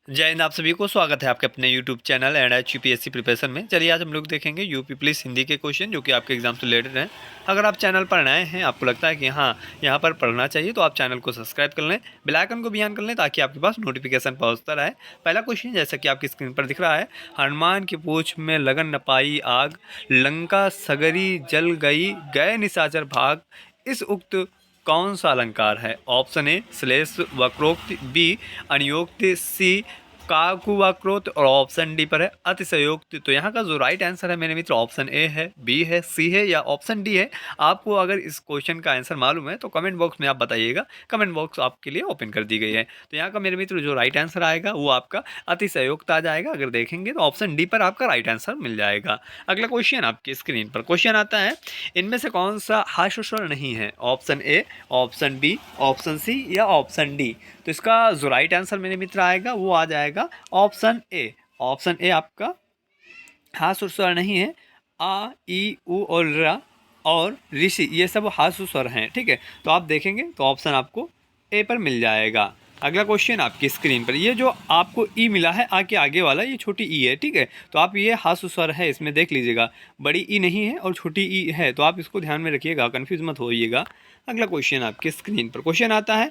जय हिंद। आप सभी को स्वागत है आपके अपने YouTube channel NH UPSC preparation में। चलिए आज हम लोग देखेंगे यूपी पुलिस हिंदी के क्वेश्चन जो कि आपके एग्जाम से रिलेटेड हैं। अगर आप चैनल पर नए हैं, आपको लगता है कि हाँ यहाँ पर पढ़ना चाहिए, तो आप चैनल को सब्सक्राइब कर लें, बेल आइकन को भी ऑन कर लें ताकि आपके पास नोटिफिकेशन पहुँचता रहे। पहला क्वेश्चन जैसा कि आपकी स्क्रीन पर दिख रहा है, हनुमान की पूंछ में लगन न पाई आग, लंका सगरी जल गई गए निशाचर भाग, इस उक्त कौन सा अलंकार है? ऑप्शन ए श्लेष वक्रोक्ति, बी अनियोक्ति, सी काकुवाक्रोत और ऑप्शन डी पर है अतिशयोक्ति। तो यहाँ का जो राइट आंसर है मेरे मित्र ऑप्शन ए है, बी है, सी है या ऑप्शन डी है। आपको अगर इस क्वेश्चन का आंसर मालूम है तो कमेंट बॉक्स में आप बताइएगा। कमेंट बॉक्स आपके लिए ओपन कर दी गई है। तो यहाँ का मेरे मित्र जो राइट आंसर आएगा वो आपका अतिशयोक्त आ जाएगा। अगर देखेंगे तो ऑप्शन डी पर आपका राइट आंसर मिल जाएगा। अगला क्वेश्चन आपकी स्क्रीन पर क्वेश्चन आता है, इनमें से कौन सा हास्य स्वर नहीं है? Option A, option B, option C या ऑप्शन डी। तो इसका जो राइट आंसर मेरे मित्र आएगा वो आ जाएगा ऑप्शन ए। ऑप्शन ए आपका हास्य स्वर नहीं है। आ, ई, उ और र और ऋषि ये सब हास्य स्वर हैं। ठीक है, तो आप देखेंगे तो ऑप्शन आपको ए पर मिल जाएगा। अगला क्वेश्चन आपकी स्क्रीन पर, ये जो आपको ई मिला है आ के आगे वाला ये छोटी ई है। ठीक है, तो आप ये हास्य स्वर है इसमें देख लीजिएगा, बड़ी ई नहीं है और छोटी ई है, तो आप इसको ध्यान में रखिएगा, कन्फ्यूज मत होइएगा। अगला क्वेश्चन आपके स्क्रीन पर क्वेश्चन आता है,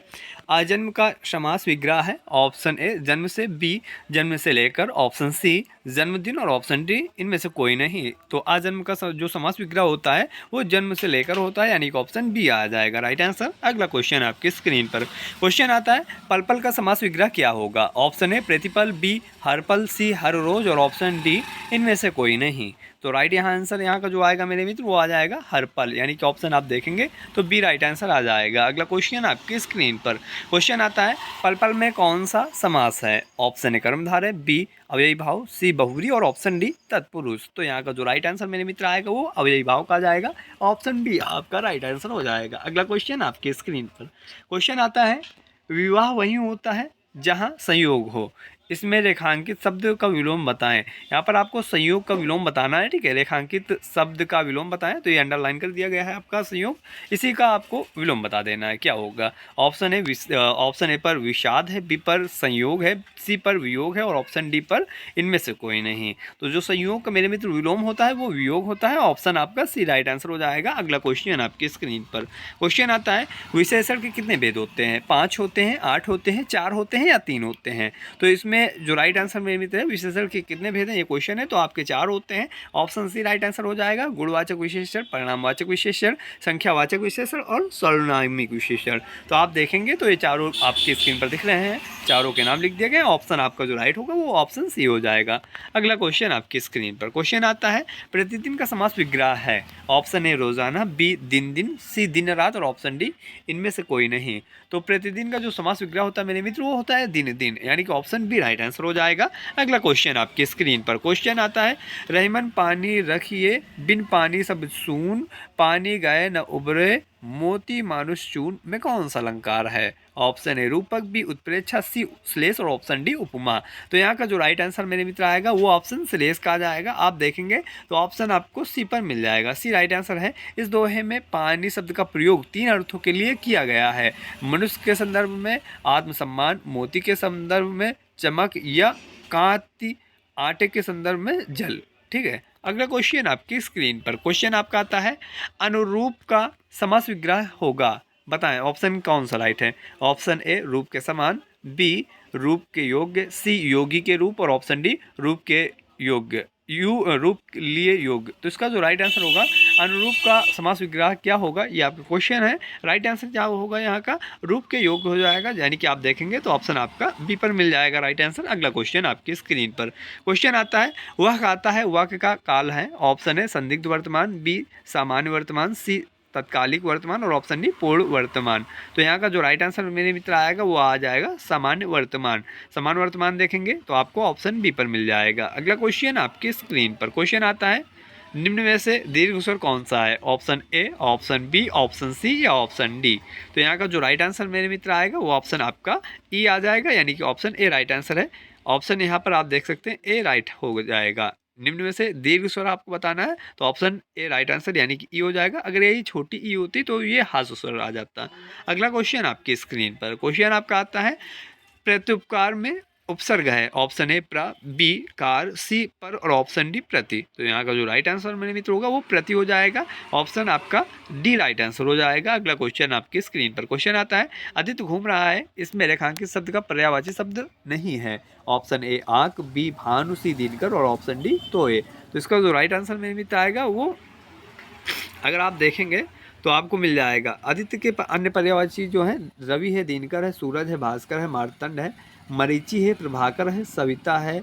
आजन्म का समास विग्रह है। ऑप्शन ए जन्म से, बी जन्म से लेकर, ऑप्शन सी जन्मदिन और ऑप्शन डी इनमें से कोई नहीं। तो आजन्म का जो समास विग्रह होता है वो जन्म से लेकर होता है, यानी कि ऑप्शन बी आ जाएगा राइट आंसर। अगला क्वेश्चन आपकी स्क्रीन पर क्वेश्चन आता है, पल पल का समास विग्रह क्या होगा? ऑप्शन ए प्रतिपल, बी हर पल, सी हर रोज और ऑप्शन डी इनमें से कोई नहीं। तो राइट यहाँ आंसर यहाँ का जो आएगा मेरे मित्र वो आ जाएगा हर पल, यानी कि ऑप्शन आप देखेंगे तो बी राइट आंसर आ जाएगा। अगला क्वेश्चन आपकी स्क्रीन पर क्वेश्चन आता है, पल पल में कौन सा समास है? ऑप्शन ए कर्मधारय, बी अव्ययी भाव, सी बहुव्रीहि और ऑप्शन डी तत्पुरुष। तो यहाँ का जो राइट आंसर मेरे मित्र आएगा वो अव्ययी भाव का जाएगा, ऑप्शन बी आपका राइट आंसर हो जाएगा। अगला क्वेश्चन आपकी स्क्रीन पर क्वेश्चन आता है, विवाह वही होता है जहाँ संयोग हो, इसमें रेखांकित शब्द का विलोम बताएं। यहाँ पर आपको संयोग का विलोम बताना है। ठीक है, रेखांकित शब्द का विलोम बताएं, तो ये अंडरलाइन कर दिया गया है आपका संयोग, इसी का आपको विलोम बता देना है क्या होगा। ऑप्शन ए ऑप्शन ए पर विषाद है, बी पर संयोग है, सी पर वियोग है और ऑप्शन डी पर इनमें से कोई नहीं। तो जो संयोग का मेरे मित्र विलोम होता है वो वियोग होता है, ऑप्शन आपका सी राइट आंसर हो जाएगा। अगला क्वेश्चन आपकी स्क्रीन पर क्वेश्चन आता है, विशेषण के कितने भेद होते हैं? 5 होते हैं, 8 होते हैं, 4 होते हैं या 3 होते हैं? तो इसमें जो राइट आंसर मेरे मित्र है, विशेषण के कितने भेद हैं ये क्वेश्चन है, तो आपके 4 होते हैं, ऑप्शन सी राइट आंसर हो जाएगा। गुणवाचक विशेषण, परिणामवाचक विशेषण, संख्यावाचक विशेषण और सर्वनामिक विशेषण। तो आप देखेंगे तो ये चारों आपकी स्क्रीन पर दिख रहे हैं, चारों के नाम लिख दिए गए। ऑप्शन आपका जो राइट होगा वो ऑप्शन सी हो जाएगा। अगला क्वेश्चन आपकी स्क्रीन पर क्वेश्चन आता है, प्रतिदिन का समास विग्रह है। ऑप्शन ए रोजाना, बी दिन दिन, सी दिन रात और ऑप्शन डी इनमें से कोई नहीं। तो प्रतिदिन का जो समास विग्रह होता है मेरे मित्र वो होता है दिन दिन, यानी कि ऑप्शन बी राइट आंसर हो जाएगा। अगला क्वेश्चन आपकी स्क्रीन पर क्वेश्चन आता है, रहमन पानी रखिए बिन पानी सब सून, पानी गए न उबरे मोती मानुष चून में कौन सा अलंकार है? ऑप्शन ए रूपक, बी उत्प्रेक्षा, सी श्लेष और ऑप्शन डी उपमा। तो यहाँ का जो राइट आंसर मेरे मित्र आएगा वो ऑप्शन श्लेष का आ जाएगा। आप देखेंगे तो ऑप्शन आपको सी पर मिल जाएगा, सी राइट आंसर है। इस दोहे में पानी शब्द का प्रयोग 3 अर्थों के लिए किया गया है, मनुष्य के संदर्भ में, आत्मसम्मान, मोती के संदर्भ में, चमक या कांति, आटे के संदर्भ में जल। ठीक है, अगला क्वेश्चन आपकी स्क्रीन पर क्वेश्चन आपका आता है, अनुरूप का समास विग्रह होगा, बताएं ऑप्शन कौन सा राइट है? ऑप्शन ए रूप के समान, बी रूप के योग्य, सी योगी के रूप और ऑप्शन डी रूप के योग्य, रूप लिए योग्य। तो इसका जो राइट आंसर होगा, अनुरूप का समास विग्रह क्या होगा ये आपका क्वेश्चन है। राइट आंसर क्या होगा यहाँ का? रूप के योग्य हो जाएगा, यानी कि आप देखेंगे तो ऑप्शन आपका बी पर मिल जाएगा राइट आंसर। अगला क्वेश्चन आपकी स्क्रीन पर क्वेश्चन आता है, वह कहता है वाक्य का काल है। ऑप्शन है संदिग्ध वर्तमान, बी सामान्य वर्तमान, सी तत्कालिक वर्तमान और ऑप्शन डी पूर्ण वर्तमान। तो यहाँ का जो राइट आंसर मेरे मित्र आएगा वो आ जाएगा सामान्य वर्तमान। सामान्य वर्तमान देखेंगे तो आपको ऑप्शन बी पर मिल जाएगा। अगला क्वेश्चन आपकी स्क्रीन पर क्वेश्चन आता है, निम्न में से दीर्घ स्वर कौन सा है? Option A, option B, option C या ऑप्शन डी। तो यहाँ का जो राइट आंसर मेरे मित्र आएगा वो ऑप्शन आपका ई आ जाएगा, यानी कि ऑप्शन ए राइट आंसर है। ऑप्शन यहाँ पर आप देख सकते हैं ए राइट हो जाएगा। निम्न में से दीर्घ स्वर आपको बताना है तो ऑप्शन ए राइट आंसर यानी कि ई हो जाएगा। अगर यही छोटी ई होती तो ये हास्य स्वर आ जाता। अगला क्वेश्चन आपकी स्क्रीन पर क्वेश्चन आपका आता है, प्रत्युपकार में उपसर्ग है? ऑप्शन ए प्र, बी कार, सी पर और ऑप्शन डी प्रति। तो यहाँ का जो राइट आंसर मेरे मित्र होगा वो प्रति हो जाएगा। ऑप्शन आपका डी राइट आंसर हो जाएगा। अगला क्वेश्चन आपकी स्क्रीन पर क्वेश्चन आता है, आदित्य घूम रहा है, इसमें रेखांकित शब्द का पर्यायवाची शब्द नहीं है। ऑप्शन ए आंख, बी भानु, सी दिनकर और ऑप्शन डी तोय। तो इसका जो राइट आंसर मेरे मित्र आएगा वो अगर आप देखेंगे तो आपको मिल जाएगा। आदित्य के अन्य पर्यायवाची जो है रवि है, दिनकर है, सूरज है, भास्कर है, मार्तंड है, मरीचि है, प्रभाकर है, सविता है,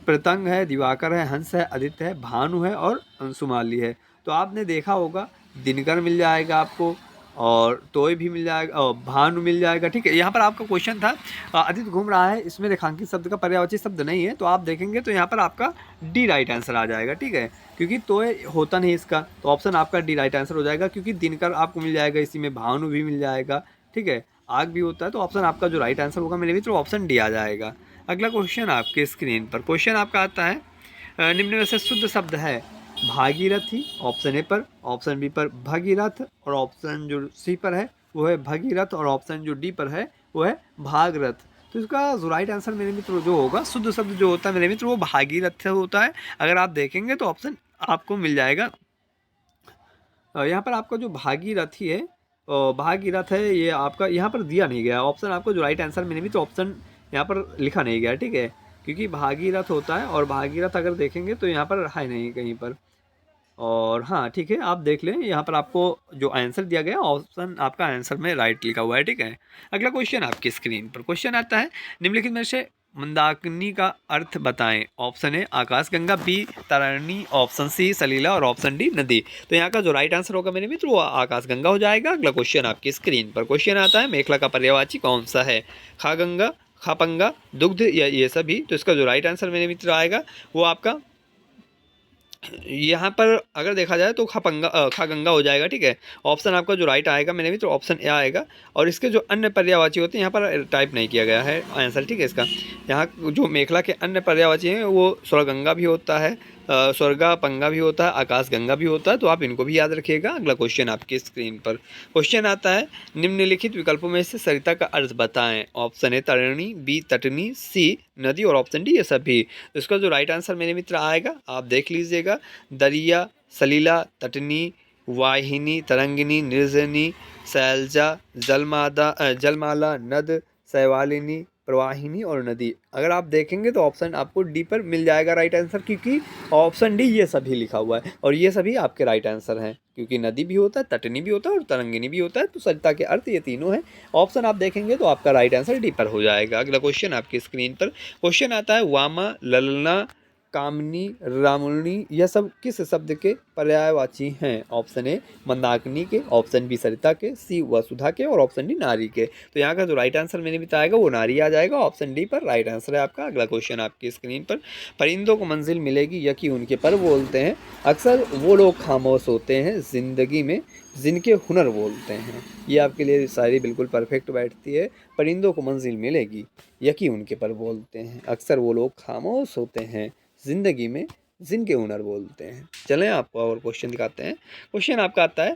प्रतंग है, दिवाकर है, हंस है, आदित्य है, भानु है और अंशुमाली है। तो आपने देखा होगा दिनकर मिल जाएगा आपको और तोय भी मिल जाएगा और भानु मिल जाएगा। ठीक है, यहाँ पर आपका क्वेश्चन था आदित्य घूम रहा है, इसमें रेखांकित शब्द का पर्यायवाची शब्द नहीं है। तो आप देखेंगे तो यहाँ पर आपका डी राइट आंसर आ जाएगा। ठीक है, क्योंकि तोय होता नहीं इसका, तो ऑप्शन आपका डी राइट आंसर हो जाएगा। क्योंकि दिनकर आपको मिल जाएगा, इसी में भानु भी मिल जाएगा। ठीक है, आग भी होता है, तो ऑप्शन आपका जो राइट आंसर होगा मेरे मित्र ऑप्शन डी आ जाएगा। अगला क्वेश्चन आपके स्क्रीन पर क्वेश्चन आपका आता है, निम्न में से शुद्ध शब्द है भागीरथी। ऑप्शन ए पर, ऑप्शन बी पर भगीरथ और ऑप्शन जो सी पर है वो है भगीरथ और ऑप्शन जो डी पर है वो है भागरथ। तो इसका जो राइट आंसर मेरे मित्र जो होगा, शुद्ध शब्द जो होता है मेरे मित्र वो भागीरथ होता है। अगर आप देखेंगे तो ऑप्शन आपको मिल जाएगा। यहाँ पर आपका जो भागीरथी है, भागीरथ है, ये आपका यहाँ पर दिया नहीं गया ऑप्शन। आपको जो राइट आंसर मेरे मित्र ऑप्शन यहाँ पर लिखा नहीं गया। ठीक है, क्योंकि भागीरथ होता है और भागीरथ अगर देखेंगे तो यहाँ पर है नहीं कहीं पर। और हाँ ठीक है, आप देख लें यहाँ पर आपको जो आंसर दिया गया ऑप्शन आपका आंसर में राइट लिखा हुआ है। ठीक है, अगला क्वेश्चन आपकी स्क्रीन पर क्वेश्चन आता है, निम्नलिखित में से मंदाकिनी का अर्थ बताएं। ऑप्शन है आकाशगंगा, बी तारिणी, ऑप्शन सी सलीला और ऑप्शन डी नदी। तो यहाँ का जो राइट आंसर होगा मेरे मित्र वो आकाशगंगा हो जाएगा। अगला क्वेश्चन आपकी स्क्रीन पर क्वेश्चन आता है, मेखला का पर्यायवाची कौन सा है? खागंगा, खापंगा, दुग्ध या ये सभी। तो इसका जो राइट आंसर मेरे मित्र आएगा वो आपका यहाँ पर अगर देखा जाए तो खागंगा हो जाएगा। ठीक है, ऑप्शन आपका जो राइट आएगा मेरे मित्र ऑप्शन ए आएगा। और इसके जो अन्य पर्यायवाची होते हैं यहाँ पर टाइप नहीं किया गया है आंसर। ठीक है, इसका यहाँ जो मेखला के अन्य पर्यायवाची हैं वो स्वर्गंगा भी होता है, स्वर्गा पंगा भी होता है, आकाश गंगा भी होता है। तो आप इनको भी याद रखिएगा। अगला क्वेश्चन आपकी स्क्रीन पर क्वेश्चन आता है, निम्नलिखित विकल्पों में से सरिता का अर्थ बताएं। ऑप्शन ए तरिणी, बी तटनी, सी नदी और ऑप्शन डी ये सभी। इसका जो राइट आंसर मेरे मित्र आएगा आप देख लीजिएगा, दरिया, सलीला, तटनी, वाहिनी, तरंगिनी, निर्जनी, शैलजा, जलमाला, नद, शैवालिनी, प्रवाहिनी और नदी। अगर आप देखेंगे तो ऑप्शन आपको डी पर मिल जाएगा राइट आंसर, क्योंकि ऑप्शन डी ये सभी लिखा हुआ है और ये सभी आपके राइट आंसर हैं। क्योंकि नदी भी होता है, तटनी भी होता है और तरंगिनी भी होता है। तो सरिता के अर्थ ये तीनों हैं। ऑप्शन आप देखेंगे तो आपका राइट आंसर डी पर हो जाएगा। अगला क्वेश्चन आपकी स्क्रीन पर क्वेश्चन आता है, वामा, ललना, कामनी, रामुनी यह सब किस शब्द के पर्यायवाची हैं? ऑप्शन ए मंदाकिनी के, ऑप्शन बी सरिता के, सी वसुधा के और ऑप्शन डी नारी के। तो यहाँ का जो राइट आंसर मैंने बताएगा वो नारी आ जाएगा। ऑप्शन डी पर राइट आंसर है आपका। अगला क्वेश्चन आपकी स्क्रीन पर, परिंदों को मंजिल मिलेगी यकी उनके पर बोलते हैं। अक्सर वो लोग खामोश होते हैं जिंदगी में जिनके हुनर बोलते हैं। ये आपके लिए शायरी बिल्कुल परफेक्ट बैठती है। परिंदों को मंजिल मिलेगी यकी उनके पर बोलते हैं, अक्सर वो लोग खामोश होते हैं जिंदगी में जिनके हुनर बोलते हैं। चलें आपको और क्वेश्चन दिखाते हैं। क्वेश्चन आपका आता है,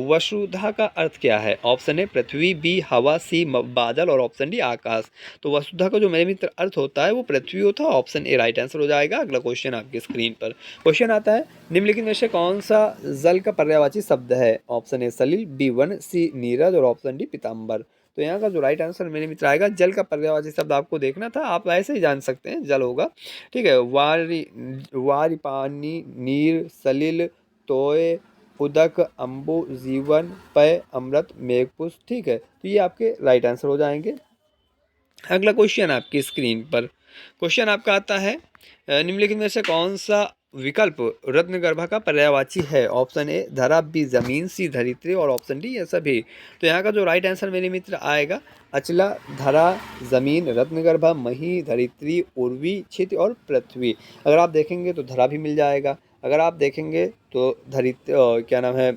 वसुधा का अर्थ क्या है? ऑप्शन ए पृथ्वी, बी हवा, सी बादल और ऑप्शन डी आकाश। तो वसुधा का जो मेरे मित्र अर्थ होता है वो पृथ्वी होता है। ऑप्शन ए राइट आंसर हो जाएगा। अगला क्वेश्चन आपकी स्क्रीन पर क्वेश्चन आता है, निम्नलिखित में से कौन सा जल का पर्यायवाची शब्द है? ऑप्शन ए सलिल, बी वन, सी नीरज और ऑप्शन डी पीताम्बर। तो यहाँ का जो राइट आंसर मेरे मित्र आएगा, जल का पर्यायवाची शब्द आपको देखना था, आप ऐसे ही जान सकते हैं जल होगा। ठीक है, वारी पानी, नीर, सलिल, तोय, उदक, अम्बु, जीवन, पय, अमृत, मेघपुष्प। ठीक है, तो ये आपके राइट आंसर हो जाएंगे। अगला क्वेश्चन आपकी स्क्रीन पर क्वेश्चन आपका आता है, निम्नलिखित में से कौन सा विकल्प रत्नगर्भा का पर्यायवाची है? ऑप्शन ए धरा, बी जमीन, सी धरित्री और ऑप्शन डी ये सभी। तो यहाँ का जो राइट आंसर मेरे मित्र आएगा, अचला, धरा, जमीन, रत्नगर्भा, मही, धरित्री, उर्वी, क्षिति और पृथ्वी। अगर आप देखेंगे तो धरा भी मिल जाएगा, अगर आप देखेंगे तो धरित्री क्या नाम है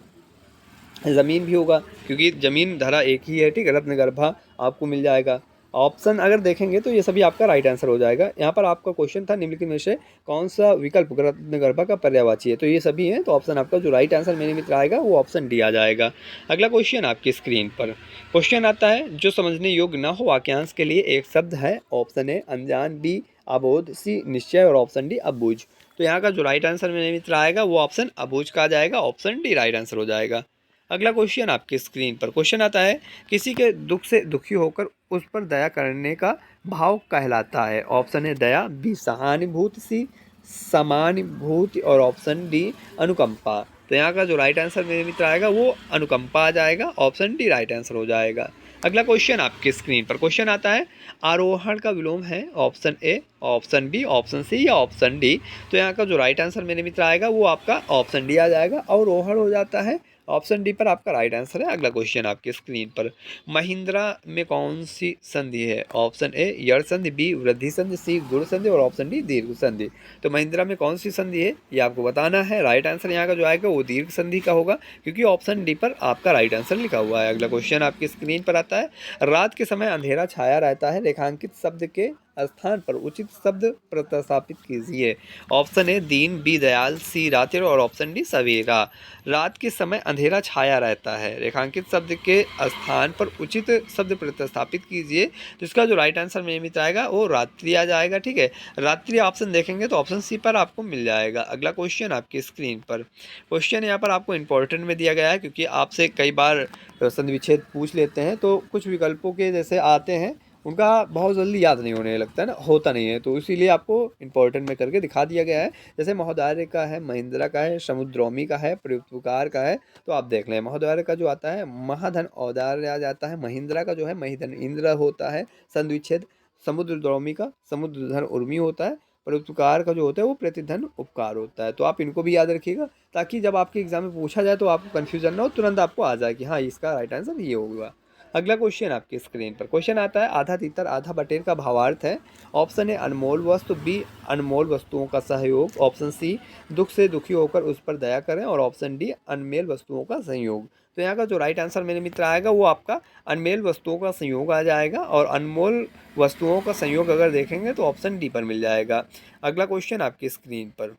ज़मीन भी होगा, क्योंकि ज़मीन धरा एक ही है। ठीक है, रत्नगर्भा आपको मिल जाएगा ऑप्शन अगर देखेंगे तो ये सभी आपका राइट आंसर हो जाएगा। यहाँ पर आपका क्वेश्चन था निम्नलिखित में से कौन सा विकल्प रत्नगर्भा का पर्यायवाची है, तो ये सभी हैं, तो ऑप्शन आपका जो राइट आंसर मेरे मित्र आएगा वो ऑप्शन डी आ जाएगा। अगला क्वेश्चन आपकी स्क्रीन पर क्वेश्चन आता है, जो समझने योग्य ना हो वाक्यांश के लिए एक शब्द है। ऑप्शन ए अनजान, बी अबोध, सी निश्चय और ऑप्शन डी अबूझ। तो यहाँ का जो राइट आंसर मेरे मित्र आएगा वो ऑप्शन अबूझ का आ जाएगा, ऑप्शन डी राइट आंसर हो जाएगा। अगला क्वेश्चन आपकी स्क्रीन पर क्वेश्चन आता है, किसी के दुख से दुखी होकर उस पर दया करने का भाव कहलाता है। ऑप्शन है दया, बी सहानुभूति, सी समानुभूति और ऑप्शन डी अनुकंपा। तो यहाँ का जो राइट आंसर मेरे मित्र आएगा वो अनुकंपा आ जाएगा, ऑप्शन डी राइट आंसर हो जाएगा। अगला क्वेश्चन आपकी स्क्रीन पर क्वेश्चन आता है, आरोहण का विलोम है। Option A, option B, option C या ऑप्शन डी। तो यहाँ का जो राइट आंसर मेरे मित्र आएगा वो आपका ऑप्शन डी आ जाएगा, अवरोहण हो जाता है, ऑप्शन डी पर आपका राइट आंसर है। अगला क्वेश्चन आपके स्क्रीन पर, महिंद्रा में कौन सी संधि है। ऑप्शन ए यड़ संधि, बी वृद्धि संधि, सी गुण संधि और ऑप्शन डी दीर्घ संधि। तो महिंद्रा में कौन सी संधि है ये आपको बताना है। राइट आंसर यहाँ का जो आएगा वो दीर्घ संधि का होगा, क्योंकि ऑप्शन डी पर आपका राइट आंसर लिखा हुआ है। अगला क्वेश्चन आपकी स्क्रीन पर आता है, रात के समय अंधेरा छाया रहता है, रेखांकित शब्द के स्थान पर उचित शब्द प्रतिस्थापित कीजिए। Option A Deen, B Dayal, सी रात्रि और ऑप्शन डी सवेरा। रात के समय अंधेरा छाया रहता है, रेखांकित शब्द के स्थान पर उचित शब्द प्रतिस्थापित कीजिए। तो इसका जो राइट आंसर मेरे मित्र आएगा वो रात्रि आ जाएगा। ठीक है, रात्रि ऑप्शन देखेंगे तो ऑप्शन सी पर आपको मिल जाएगा। अगला क्वेश्चन आपकी स्क्रीन पर क्वेश्चन यहाँ पर आपको इंपॉर्टेंट में दिया गया है, क्योंकि आपसे कई बार संधि विच्छेद पूछ लेते हैं, तो कुछ विकल्पों के जैसे आते हैं उनका बहुत जल्दी याद नहीं होने लगता है ना, होता नहीं है, तो इसीलिए आपको इंपॉर्टेंट में करके दिखा दिया गया है। जैसे महोदय का है, महिंद्रा का है, समुद्रोमी का है, प्रयुक्तकार का है। तो आप देख लें, महोदय का जो आता है महाधन औदार्य आ जाता है, महिंद्रा का जो है महिधन इंद्र होता है, संधिविच्छेद समुद्रद्रोमी का समुद्रधन उर्मी होता है, प्रयुक्तकार का जो होता है वो प्रतिधन उपकार होता है। तो आप इनको भी याद रखिएगा, ताकि जब आपके एग्जाम में पूछा जाए तो आपको कन्फ्यूजन ना हो, तुरंत आपको आ जाए कि हाँ इसका राइट आंसर ये होगा। अगला क्वेश्चन आपकी स्क्रीन पर क्वेश्चन आता है, आधा तीतर आधा बटेर का भावार्थ है। ऑप्शन ए अनमोल वस्तु, बी अनमोल वस्तुओं का सहयोग, ऑप्शन सी दुख से दुखी होकर उस पर दया करें और ऑप्शन डी अनमेल वस्तुओं का संयोग। तो यहाँ का जो राइट आंसर मेरे मित्र आएगा वो आपका अनमेल वस्तुओं का संयोग आ जाएगा, और अनमोल वस्तुओं का संयोग अगर देखेंगे तो ऑप्शन डी पर मिल जाएगा। अगला क्वेश्चन आपकी स्क्रीन पर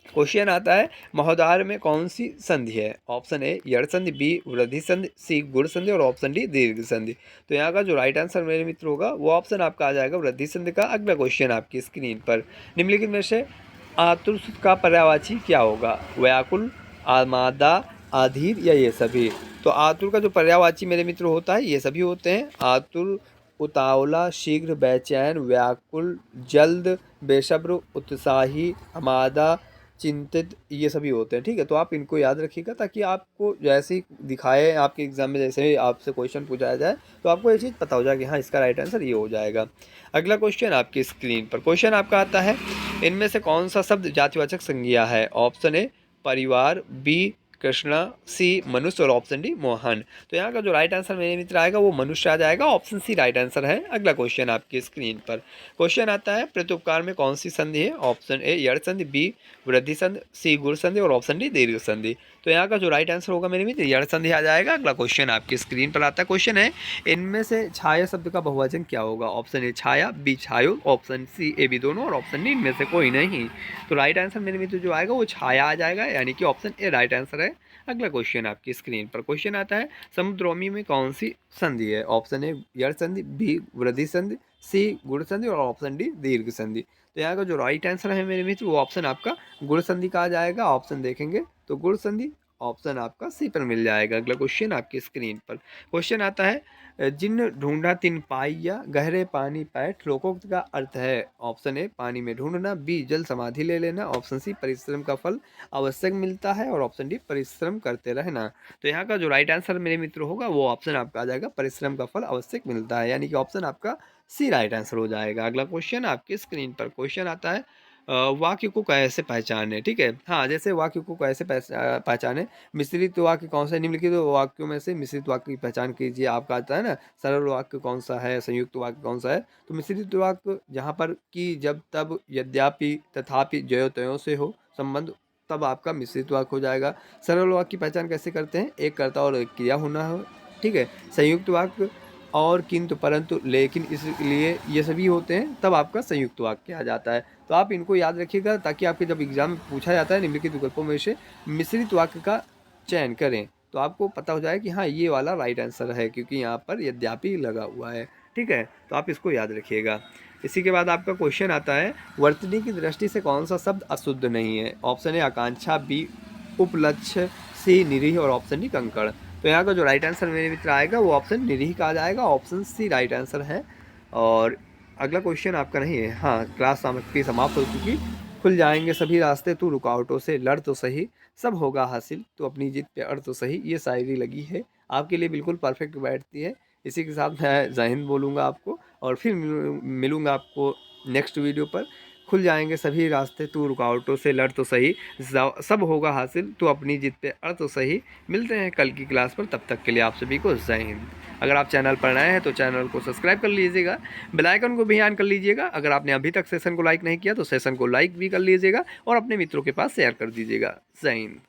क्वेश्चन आता है, महोदय में कौन सी संधि है। ऑप्शन ए यड़ संधि, बी वृद्धि संधि, सी गुण संधि और ऑप्शन डी दीर्घ संधि। तो यहाँ का जो राइट आंसर मेरे मित्र होगा वो ऑप्शन आपका आ जाएगा वृद्धि संधि का। अगला क्वेश्चन आपकी स्क्रीन पर, निम्नलिखित में से आतुर का पर्यायवाची क्या होगा। व्याकुल, आमादा, आधीर या ये सभी। तो आतुर का जो पर्यायवाची मेरे मित्र होता है ये सभी होते हैं, आतुर, उतावला, शीघ्र, बेचैन, व्याकुल, जल्द, बेसब्र, उत्साही, आमादा, चिंतित, ये सभी होते हैं। ठीक है, तो आप इनको याद रखिएगा, ताकि आपको जैसे ही दिखाए आपके एग्जाम में, जैसे ही आपसे क्वेश्चन पूछा जाए तो आपको ये चीज़ पता हो जाए कि हाँ इसका राइट आंसर ये हो जाएगा। अगला क्वेश्चन आपकी स्क्रीन पर क्वेश्चन आपका आता है, इनमें से कौन सा शब्द जातिवाचक संज्ञा है। ऑप्शन ए परिवार, बी कृष्णा, सी मनुष्य और ऑप्शन डी मोहन। तो यहाँ का जो राइट आंसर मेरे मित्र आएगा वो मनुष्य आ जाएगा, ऑप्शन सी राइट आंसर है। अगला क्वेश्चन आपकी स्क्रीन पर क्वेश्चन आता है, प्रत्युपकार में कौन सी संधि है। ऑप्शन ए यड़ संधि, बी वृद्धि संधि, सी गुण संधि और ऑप्शन डी दीर्घ संधि। तो यहाँ का जो राइट आंसर होगा मेरे मित्र यड़ संधि आ जाएगा। अगला क्वेश्चन आपकी स्क्रीन पर आता है, क्वेश्चन है, इनमें से छाया शब्द का बहुवचन क्या होगा। ऑप्शन ए छाया, बी छायो, ऑप्शन सी ए बी दोनों और ऑप्शन डी इनमें से कोई नहीं। तो राइट आंसर मेरे मित्र जो आएगा वो छाया आ जाएगा, यानी कि ऑप्शन ए राइट आंसर है। अगला क्वेश्चन आपकी स्क्रीन पर क्वेश्चन आता है, समुद्रोमी में कौन सी संधि है। ऑप्शन ए यड़ संधि, बी वृद्धि संधि, सी गुण संधि और ऑप्शन डी दीर्घ संधि। तो यहाँ का जो राइट आंसर है मेरे मित्र वो ऑप्शन आपका गुण संधि का आ जाएगा। ऑप्शन देखेंगे तो गुण संधि ऑप्शन आपका सी पर मिल जाएगा। अगला क्वेश्चन आपकी स्क्रीन पर क्वेश्चन आता है, जिन ढूंढा तिन पाइया, गहरे पानी पैठ, लोकोक्त का अर्थ है। ऑप्शन ए पानी में ढूंढना, बी जल समाधि ले लेना, ऑप्शन सी परिश्रम का फल आवश्यक मिलता है और ऑप्शन डी परिश्रम करते रहना। तो यहाँ का जो राइट आंसर मेरे मित्र होगा वो ऑप्शन आपका आ जाएगा परिश्रम का फल आवश्यक मिलता है, यानी कि ऑप्शन आपका सी राइट आंसर हो जाएगा। अगला क्वेश्चन आपकी स्क्रीन पर क्वेश्चन आता है, वाक्य को कैसे पहचाने। ठीक है, हाँ, जैसे वाक्य को कैसे पहचाने, मिश्रित वाक्य कौन सा है, निम्नलिखित वाक्यों में से मिश्रित वाक्य की पहचान कीजिए। आपका आता है ना सरल वाक्य कौन सा है, संयुक्त वाक्य कौन सा है। तो मिश्रित वाक्य जहाँ पर कि, जब, तब, यद्यपि, तथापि, ज्यो त्यों से हो संबंध, तब आपका मिश्रित वाक्य हो जाएगा। सरल वाक्य की पहचान कैसे करते हैं, एक कर्ता और एक क्रिया होना हो। ठीक है, संयुक्त वाक्य और किंतु परंतु लेकिन इसलिए ये सभी होते हैं, तब आपका संयुक्त वाक्य आ जाता है। तो आप इनको याद रखिएगा ताकि आपके जब एग्जाम में पूछा जाता है निम्नलिखित विकल्पों में से मिश्रित वाक्य का चयन करें, तो आपको पता हो जाए कि हाँ ये वाला राइट आंसर है, क्योंकि यहाँ पर यद्यपि लगा हुआ है। ठीक है, तो आप इसको याद रखिएगा। इसी के बाद आपका क्वेश्चन आता है, वर्तनी की दृष्टि से कौन सा शब्द अशुद्ध नहीं है? ऑप्शन ए आकांक्षा, बी उपलक्ष्य, सी निरीह और ऑप्शन डी कंकड़। तो यहाँ का जो राइट आंसर मेरे मित्र आएगा वो ऑप्शन निरीह का आ जाएगा, ऑप्शन सी राइट आंसर है। और अगला क्वेश्चन आपका नहीं है, हाँ, क्लास सामग्री समाप्त हो चुकी। खुल जाएंगे सभी रास्ते, तू रुकावटों से लड़ तो सही, सब होगा हासिल, तो अपनी जीत पे अड़ तो सही। ये शायरी लगी है आपके लिए, बिल्कुल परफेक्ट बैठती है। इसी के साथ मैं जय हिंद बोलूँगा आपको, और फिर मिलूँगा आपको नेक्स्ट वीडियो पर। खुल जाएंगे सभी रास्ते, तू रुकावटों से लड़ तो सही, सब होगा हासिल, तू अपनी जिद पे अड़ तो सही। मिलते हैं कल की क्लास पर, तब तक के लिए आप सभी को जय हिंद। अगर आप चैनल पर नए हैं तो चैनल को सब्सक्राइब कर लीजिएगा, बेल आइकन को भी ऑन कर लीजिएगा। अगर आपने अभी तक सेशन को लाइक नहीं किया तो सेशन को लाइक भी कर लीजिएगा और अपने मित्रों के पास शेयर कर दीजिएगा। जय हिंद।